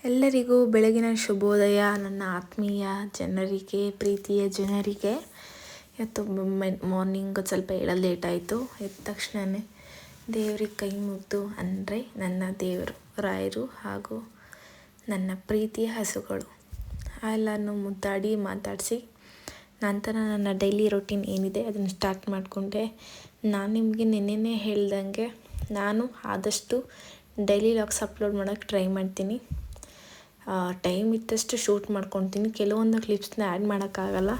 ಎಲ್ಲರಿಗೂ ಬೆಳಗಿನ ಶುಭೋದಯ. ನನ್ನ ಆತ್ಮೀಯ ಜನರಿಗೆ, ಪ್ರೀತಿಯ ಜನರಿಗೆ. ಇವತ್ತು ಮಾರ್ನಿಂಗ್ ಸ್ವಲ್ಪ ಏಳಲು ಲೇಟ್ ಆಯಿತು. ಎದ್ದ ತಕ್ಷಣವೇ ದೇವ್ರಿಗೆ ಕೈ ಮುಗಿದು, ಅಂದರೆ ನನ್ನ ದೇವರು ರಾಯರು ಹಾಗೂ ನನ್ನ ಪ್ರೀತಿಯ ಹಸುಗಳು ಎಲ್ಲನೂ ಮುದ್ದಾಡಿ ಮಾತಾಡಿಸಿ ನಂತರ ನನ್ನ ಡೈಲಿ ರೊಟೀನ್ ಏನಿದೆ ಅದನ್ನು ಸ್ಟಾರ್ಟ್ ಮಾಡಿಕೊಂಡೆ. ನಾನು ನಿಮಗೆ ನಿನ್ನೆನೇ ಹೇಳ್ದಂಗೆ ನಾನು ಆದಷ್ಟು ಡೈಲಿ ವ್ಲಾಗ್ಸ್ ಅಪ್ಲೋಡ್ ಮಾಡೋಕ್ಕೆ ಟ್ರೈ ಮಾಡ್ತೀನಿ. ಟೈಮ್ ಇದ್ದಷ್ಟು ಶೂಟ್ ಮಾಡ್ಕೊತೀನಿ. ಕೆಲವೊಂದು ಕ್ಲಿಪ್ಸ್ನ ಆ್ಯಡ್ ಮಾಡೋಕ್ಕಾಗಲ್ಲ,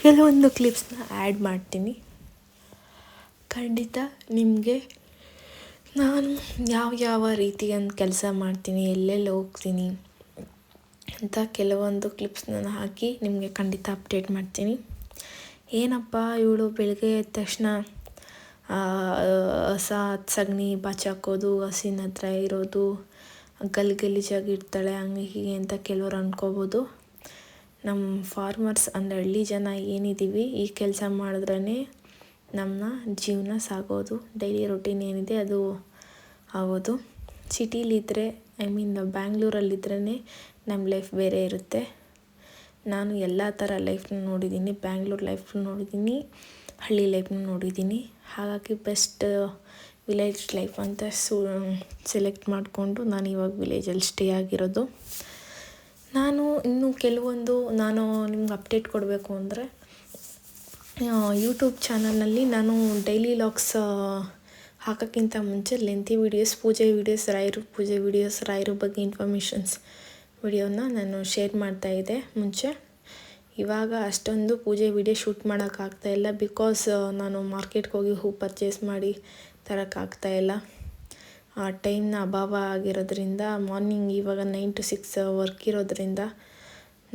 ಕೆಲವೊಂದು ಕ್ಲಿಪ್ಸ್ನ ಆ್ಯಡ್ ಮಾಡ್ತೀನಿ. ಖಂಡಿತ ನಿಮಗೆ ನಾನು ಯಾವ ರೀತಿಯ ಕೆಲಸ ಮಾಡ್ತೀನಿ, ಎಲ್ಲೆಲ್ಲಿ ಹೋಗ್ತೀನಿ ಅಂತ ಕೆಲವೊಂದು ಕ್ಲಿಪ್ಸ್ನ ಹಾಕಿ ನಿಮಗೆ ಖಂಡಿತ ಅಪ್ಡೇಟ್ ಮಾಡ್ತೀನಿ. ಏನಪ್ಪ ಇವಳು ಬೆಳಗ್ಗೆ ಎದ್ದ ತಕ್ಷಣ ಸಗಣಿ ಬಾಚಾಕೋದು, ಹಸಿನ ಹತ್ರ ಇರೋದು, ಗಲೀಜಾಗಿರ್ತಾಳೆ ಹಂಗೆ ಹೀಗೆ ಅಂತ ಕೆಲವರು ಅಂದ್ಕೋಬೋದು. ನಮ್ಮ ಫಾರ್ಮರ್ಸ್ ಅಂದರೆ ಹಳ್ಳಿ ಜನ ಏನಿದ್ದೀವಿ, ಈ ಕೆಲಸ ಮಾಡಿದ್ರೇ ನಮ್ಮ ಜೀವನ ಸಾಗೋದು. ಡೈಲಿ ರೊಟೀನ್ ಏನಿದೆ ಅದು ಆಗೋದು. ಸಿಟೀಲಿದ್ದರೆ ಬ್ಯಾಂಗ್ಳೂರಲ್ಲಿದ್ರೇ ನಮ್ಮ ಲೈಫ್ ಬೇರೆ ಇರುತ್ತೆ. ನಾನು ಎಲ್ಲ ಥರ ಲೈಫ್ನ ನೋಡಿದ್ದೀನಿ. ಬ್ಯಾಂಗ್ಳೂರು ಲೈಫ್ ನೋಡಿದ್ದೀನಿ, ಹಳ್ಳಿ ಲೈಫ್ನ ನೋಡಿದ್ದೀನಿ. ಹಾಗಾಗಿ ಬೆಸ್ಟ್ ವಿಲೇಜ್ ಲೈಫ್ ಅಂತ ಸೆಲೆಕ್ಟ್ ಮಾಡಿಕೊಂಡು ನಾನು ಇವಾಗ ವಿಲೇಜಲ್ಲಿ ಸ್ಟೇ ಆಗಿರೋದು. ನಾನು ಇನ್ನೂ ಕೆಲವೊಂದು ನಿಮ್ಗೆ ಅಪ್ಡೇಟ್ ಕೊಡಬೇಕು ಅಂದರೆ, ಯೂಟ್ಯೂಬ್ ಚಾನಲ್ನಲ್ಲಿ ನಾನು ಡೈಲಿ ವ್ಲಾಗ್ಸ್ ಹಾಕೋಕ್ಕಿಂತ ಮುಂಚೆ ಲೆಂತಿ ವೀಡಿಯೋಸ್, ಪೂಜೆ ವೀಡಿಯೋಸ್, ಪೂಜೆ ವೀಡಿಯೋಸ್, ರಾಯರ ಬಗ್ಗೆ ಇನ್ಫಾರ್ಮೇಷನ್ಸ್ ವಿಡಿಯೋನ ನಾನು ಶೇರ್ ಮಾಡ್ತಾಯಿದ್ದೆ ಮುಂಚೆ. ಇವಾಗ ಅಷ್ಟೊಂದು ಪೂಜೆ ವೀಡಿಯೋ ಶೂಟ್ ಮಾಡೋಕ್ಕಾಗ್ತಾಯಿಲ್ಲ. ಬಿಕಾಸ್ ನಾನು ಮಾರ್ಕೆಟ್ಗೆ ಹೋಗಿ ಹೂ ಪರ್ಚೇಸ್ ಮಾಡಿ ತರೋಕ್ಕಾಗ್ತಾಯಿಲ್ಲ. ಆ ಟೈಮ್ನ ಅಭಾವ ಆಗಿರೋದ್ರಿಂದ ಮಾರ್ನಿಂಗ್ ಇವಾಗ 9 to 6 ವರ್ಕ್ ಇರೋದ್ರಿಂದ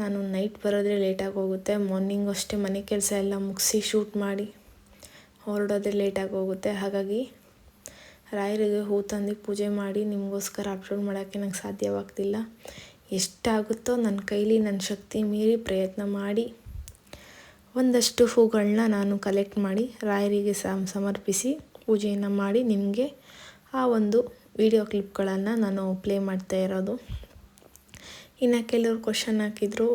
ನಾನು ನೈಟ್ ಬರೋದ್ರೆ ಲೇಟಾಗಿ ಹೋಗುತ್ತೆ. ಮಾರ್ನಿಂಗ್ ಅಷ್ಟೇ ಮನೆ ಕೆಲಸ ಎಲ್ಲ ಮುಗಿಸಿ ಶೂಟ್ ಮಾಡಿ ಹೊರಡೋದ್ರೆ ಲೇಟಾಗಿ ಹೋಗುತ್ತೆ. ಹಾಗಾಗಿ ರಾಯರಿಗೆ ಹೂ ತಂದು ಪೂಜೆ ಮಾಡಿ ನಿಮಗೋಸ್ಕರ ಅಪ್ಲೋಡ್ ಮಾಡೋಕ್ಕೆ ನಂಗೆ ಸಾಧ್ಯವಾಗ್ತಿಲ್ಲ. ಎಷ್ಟಾಗುತ್ತೋ ನನ್ನ ಕೈಲಿ ನನ್ನ ಶಕ್ತಿ ಮೀರಿ ಪ್ರಯತ್ನ ಮಾಡಿ ಒಂದಷ್ಟು ಹೂಗಳನ್ನ ನಾನು ಕಲೆಕ್ಟ್ ಮಾಡಿ ರಾಯರಿಗೆ ಸಮರ್ಪಿಸಿ ಪೂಜೆಯನ್ನು ಮಾಡಿ ನಿಮಗೆ ಆ ಒಂದು ವಿಡಿಯೋ ಕ್ಲಿಪ್ಗಳನ್ನು ನಾನು ಪ್ಲೇ ಮಾಡ್ತಾ ಇರೋದು. ಇನ್ನು ಕೆಲವರು ಕ್ವಶನ್ ಹಾಕಿದರು,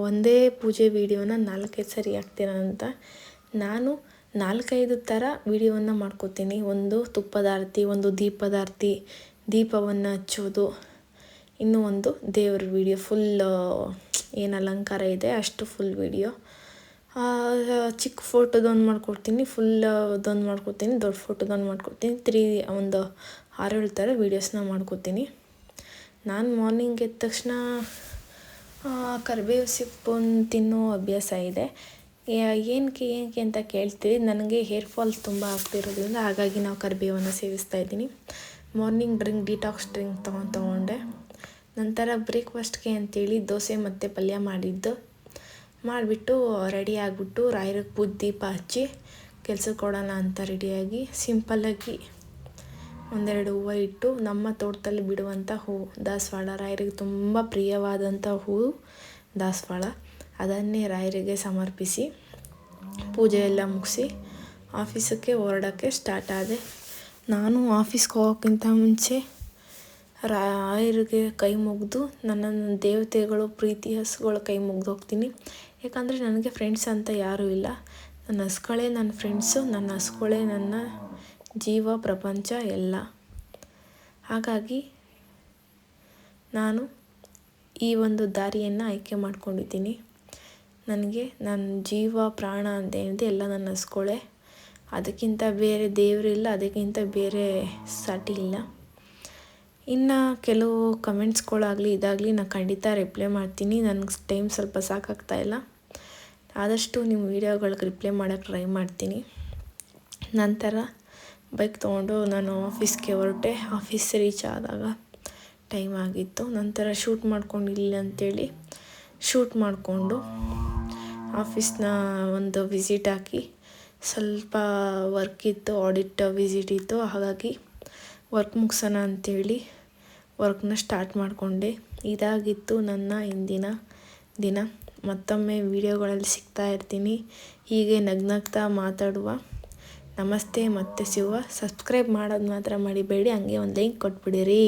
ಒಂದೇ ಪೂಜೆ ವೀಡಿಯೋನ 4-5 ಸರಿ ಹಾಕ್ತೀರಾ ಅಂತ. ನಾನು 4-5 ಥರ ವೀಡಿಯೋವನ್ನು ಮಾಡ್ಕೋತೀನಿ. ಒಂದು ತುಪ್ಪದ ಆರತಿ, ಒಂದು ದೀಪದ ಆರತಿ, ದೀಪವನ್ನು ಹಚ್ಚೋದು, ಇನ್ನೂ ಒಂದು ದೇವ್ರ ವೀಡಿಯೋ ಫುಲ್ ಏನು ಅಲಂಕಾರ ಇದೆ ಅಷ್ಟು ಫುಲ್ ವೀಡಿಯೋ. ಚಿಕ್ಕ ಫೋಟೋದೊಂದು ಮಾಡ್ಕೊಡ್ತೀನಿ, ಫುಲ್ಲದೊಂದು ಮಾಡ್ಕೊತೀನಿ, ದೊಡ್ಡ ಫೋಟೋದೊಂದು ಮಾಡ್ಕೊಡ್ತೀನಿ. ಒಂದು 6-7 ಥರ ವೀಡಿಯೋಸ್ನ ಮಾಡ್ಕೋತೀನಿ. ನಾನು ಮಾರ್ನಿಂಗ್ ಎದ್ದ ತಕ್ಷಣ ಕರಿಬೇವು ಸೊಪ್ಪನ್ನು ತಿನ್ನೋ ಅಭ್ಯಾಸ ಇದೆ. ಏನಕ್ಕೆ ಅಂತ ಕೇಳ್ತೀವಿ. ನನಗೆ ಹೇರ್ ಫಾಲ್ ತುಂಬ ಆಗ್ತಿರೋದ್ರಿಂದ ಹಾಗಾಗಿ ನಾವು ಕರಿಬೇವನ್ನು ಸೇವಿಸ್ತಾ ಇದ್ದೀನಿ. ಮಾರ್ನಿಂಗ್ ಡಿಟಾಕ್ಸ್ ಡ್ರಿಂಕ್ ತೊಗೊಂಡೆ. ನಂತರ ಬ್ರೇಕ್ಫಾಸ್ಟ್ಗೆ ಅಂತೇಳಿ ದೋಸೆ ಮತ್ತು ಪಲ್ಯ ಮಾಡಿಬಿಟ್ಟು ರೆಡಿ ಆಗಿಬಿಟ್ಟು ರಾಯರಿಗೆ ಪೂಜೆ ದೀಪ ಹಚ್ಚಿ ಕೆಲಸಕ್ಕೆ ಕೊಡೋಣ ಅಂತ ರೆಡಿಯಾಗಿ ಸಿಂಪಲ್ಲಾಗಿ 1-2 ಹೂವು ಇಟ್ಟು ನಮ್ಮ ತೋಟದಲ್ಲಿ ಬಿಡುವಂಥ ಹೂವು ದಾಸವಾಳ, ರಾಯರಿಗೆ ತುಂಬ ಪ್ರಿಯವಾದಂಥ ಹೂವು ದಾಸವಾಳ, ಅದನ್ನೇ ರಾಯರಿಗೆ ಸಮರ್ಪಿಸಿ ಪೂಜೆ ಎಲ್ಲ ಮುಗಿಸಿ ಆಫೀಸಕ್ಕೆ ಹೊರಡೋಕ್ಕೆ ಸ್ಟಾರ್ಟ್ ಆದೆ. ನಾನು ಆಫೀಸ್ಗೆ ಹೋಗೋಕ್ಕಿಂತ ಮುಂಚೆ ರಾಯರಿಗೆ ಕೈ ಮುಗಿದು ನನ್ನ ದೇವತೆಗಳು, ಪ್ರೀತಿ ಹಸುಗಳು ಕೈ ಮುಗ್ದು ಹೋಗ್ತೀನಿ. ಯಾಕಂದರೆ ನನಗೆ ಫ್ರೆಂಡ್ಸ್ ಅಂತ ಯಾರೂ ಇಲ್ಲ. ನನ್ನ ಹಸುಗಳೇ ನನ್ನ ಫ್ರೆಂಡ್ಸು, ನನ್ನ ಹಸುಗಳೇ ನನ್ನ ಜೀವ, ಪ್ರಪಂಚ ಎಲ್ಲ. ಹಾಗಾಗಿ ನಾನು ಈ ಒಂದು ದಾರಿಯನ್ನು ಆಯ್ಕೆ ಮಾಡ್ಕೊಂಡಿದ್ದೀನಿ. ನನಗೆ ನನ್ನ ಜೀವ ಪ್ರಾಣ ಅಂತೇನಿದೆ ಎಲ್ಲ ನನ್ನ ಹಸುಗಳೇ. ಅದಕ್ಕಿಂತ ಬೇರೆ ದೇವರಿಲ್ಲ, ಅದಕ್ಕಿಂತ ಬೇರೆ ಸಾಟಿ ಇಲ್ಲ. ಇನ್ನು ಕೆಲವು ಕಮೆಂಟ್ಸ್ಗಳಾಗಲಿ ಇದಾಗಲಿ ನಾನು ಖಂಡಿತ ರಿಪ್ಲೈ ಮಾಡ್ತೀನಿ. ನನಗೆ ಟೈಮ್ ಸ್ವಲ್ಪ ಸಾಕಾಗ್ತಾಯಿಲ್ಲ. ಆದಷ್ಟು ನಿಮ್ಮ ವೀಡಿಯೋಗಳಿಗೆ ರಿಪ್ಲೈ ಮಾಡೋಕ್ಕೆ ಟ್ರೈ ಮಾಡ್ತೀನಿ. ನಂತರ ಬೈಕ್ ತೊಗೊಂಡು ನಾನು ಆಫೀಸ್ಗೆ ಹೊರಟೆ. ಆಫೀಸ್ ರೀಚ್ ಆದಾಗ ಟೈಮ್ ಆಗಿತ್ತು. ನಂತರ ಶೂಟ್ ಮಾಡ್ಕೊಂಡಿಲ್ಲ ಅಂಥೇಳಿ ಶೂಟ್ ಮಾಡಿಕೊಂಡು ಆಫೀಸ್ನ ಒಂದು ವಿಸಿಟ್ ಹಾಕಿ, ಸ್ವಲ್ಪ ವರ್ಕ್ ಇತ್ತು, ಆಡಿಟ್ ವಿಸಿಟ್ ಇತ್ತು. ಹಾಗಾಗಿ ವರ್ಕ್ ಮುಗಿಸೋಣ ಅಂಥೇಳಿ ವರ್ಕ್ನ ಸ್ಟಾರ್ಟ್ ಮಾಡಿಕೊಂಡೆ. ಇದಾಗಿತ್ತು ನನ್ನ ಇಂದಿನ ದಿನ. ಮತ್ತೊಮ್ಮೆ ವೀಡಿಯೋಗಳಲ್ಲಿ ಸಿಗ್ತಾ ಇರ್ತೀನಿ. ಹೀಗೆ ನಗ್ನಗ್ತಾ ಮಾತಾಡುವ. ನಮಸ್ತೆ. ಮತ್ತೆ ಸಿಗುವ. ಸಬ್ಸ್ಕ್ರೈಬ್ ಮಾಡೋದು ಮಾತ್ರ ಮರಿಬೇಡಿ. ಹಂಗೆ ಒಂದು ಲೈಕ್ ಕೊಟ್ಬಿಡಿರಿ.